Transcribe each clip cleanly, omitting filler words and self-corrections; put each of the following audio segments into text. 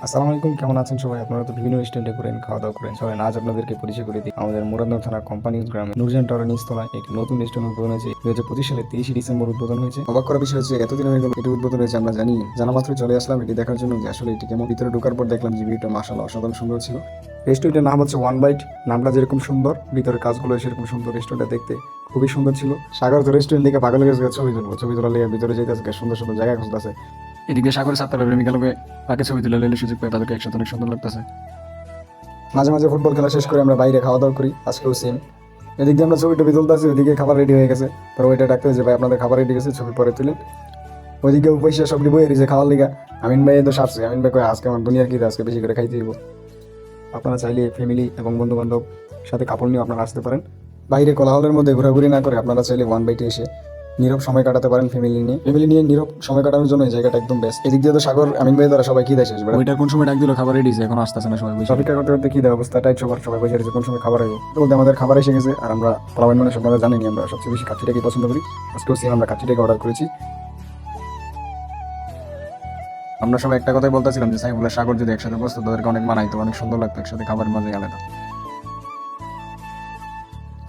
আসসালামু আলাইকুম, কেমন আছেন সবাই? আপনারা তো বিভিন্ন রেস্টুরেন্টে করেন, খাওয়া দাওয়া করেন। সবাই আজ আপনাদেরকে পরিচয় করে দিই আমাদের মুরাদনগর থানা কোম্পানি গ্রামে নুরজান টাওয়ারের নিচতলায় একটি নতুন রেস্টুরেন্ট উদ্বোধন হয়েছে। 2025 সালে 30 ডিসেম্বর উদ্বোধন হয়েছে। অবাক করার বিষয় হচ্ছে এতদিন হয়ে গেল এটি উদ্বোধন হয়েছে আমরা জানি। জানা মাত্র চলে আসলাম এটি দেখার জন্য যে আসলে এটি কেমন। ভিতরে ঢোকার পর দেখলাম যে ভিউটা মাশাআল্লাহ অসাধারণ সুন্দর ছিল। রেস্টুরেন্টের নাম হচ্ছে ওয়ান বাইট। নামটা যেরকম সুন্দর, ভিতরের কাজগুলো সেরকম সুন্দর। রেস্টুরেন্টটা দেখতে খুবই সুন্দর ছিল। সাগর তো রেস্টুরেন্ট দেখে পাগল হয়ে গেছে, ছবি তোলা লেগে ভিতরে যেতেছে, সুন্দর সুন্দর জায়গা খুঁজতেছে। এদিকে সাগর সাতটা প্রেমিকালোকে তাকে ছবি তুলে লেলে সুযোগ পায়, তাদেরকে একসাথে অনেক সুন্দর লাগতেছে। মাঝে মাঝে ফুটবল খেলা শেষ করে আমরা বাইরে খাওয়া দাওয়া করি, আজকেও সেম। এদিক দিয়ে আমরা ছবি টবি তুলতেছি, ওইদিকে খাবার রেডি হয়ে গেছে। পরে ওইটা ডাকতে যে ভাই আপনাদের খাবার রেডি গেছে, ছবি পরে তুলেন। ওইদিকে পয়সা সব বই এসেছে খাওয়ার লিগা। আমিন ভাই তো সারছে, আমিন ভাই কয় আজকে আমার দুনিয়ার কি আজকে বেশি করে খাইতে দিব। আপনারা চাইলে ফ্যামিলি এবং বন্ধু বান্ধব সাথে কাপড় নিয়ে আপনারা আসতে পারেন। বাইরে কোলাহলের মধ্যে ঘোরাঘুরি না করে আপনারা চাইলে ওয়ান বাইটে এসে নীরব সময় কাটাতে পারেন। ফ্যামিলি নিয়ে নীরব সময় কাটানোর জন্য এই জায়গাটা একদম বেস্ট। এদিক দিয়ে তো সাগর আমিন ভাই দ্বারা সবাই কি দেয় শেষ ওইটা কোন সময় ডাক দিল খাবার রেডি এখন আসতেছে না, সবাই অপেক্ষা করতে করতে কি দেয় অবস্থা টাইট, সবাই বসে রয়েছে কোন সময় খাবার আসবে। তো বলতে আমাদের খাবার এসে গেছে। আর আমরা পোলাওয়ান মানুষ, আপনারা জানেনি আমরা সবচেয়ে বেশি কাচ্চিটাকে পছন্দ করি। আজকেও সেম আমরা কাচ্চিটাকে অর্ডার করেছি। আমরা সবাই একটা কথাই বলতেছিলাম যে সাইফুল্লাহ সাগর যদি একসাথে বসতো তাদেরকে অনেক মানাইতো, অনেক সুন্দর লাগতো একসাথে খাবার মজা আলাদা।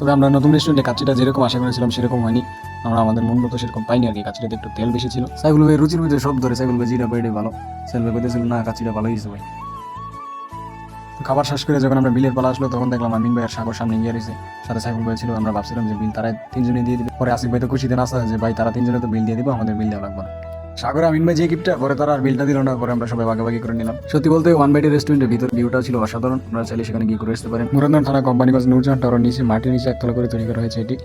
তবে আমরা নতুন রেস্টুরেন্টে কাচ্চিটা যেরকম আশা করেছিলাম সেরকম হয়নি। আমরা আমাদের মন মতো সেরকম পাইনি আর কি। কাচ্চিটাতে একটু তেল বেশি ছিল। সাইগুলো ভাই রুচির মধ্যে সব ধরে, সাইগুলো ভাই জিরা বাইরে ভালো। সেলভে কইতেছিল না কাচ্চিটা ভালো হয়েছে ভাই। তো খাবার শেষ করে যখন আমরা বিলের পালা আসলো তখন দেখলাম আমিন ভাই আর সাগর সামনে গিয়ে রয়েছে, সাথে সাইফুল ভাই ছিল। আমরা ভাবছিলাম যে বিল তারা তিনজনে দিয়ে দিবে। পরে আসিফ ভাই তো খুশিতে নাচা যে ভাই তারা তিনজনে তো বিল দিয়ে দিব, আমাদের বিল দেওয়া লাগবে না। সাগর আমিন ভাই যে গিফটটা পরে তারা আর বিলটা দিল না, পরে আমরা সবাই ভাগাভাগি করে নিলাম। সত্যি বলতে ওয়ান বাইটের রেস্টুরেন্টের ভিতর ভিউটা ছিল অসাধারণ। আপনারা চাইলে সেখানে গিয়ে করে আসতে পারেন। মুরাদনগর থানা কোম্পানিগঞ্জ নুরজাহান টাওয়ারের নিচে মাটির নিচে একতলা করে তৈরি করা হয়েছে এটি।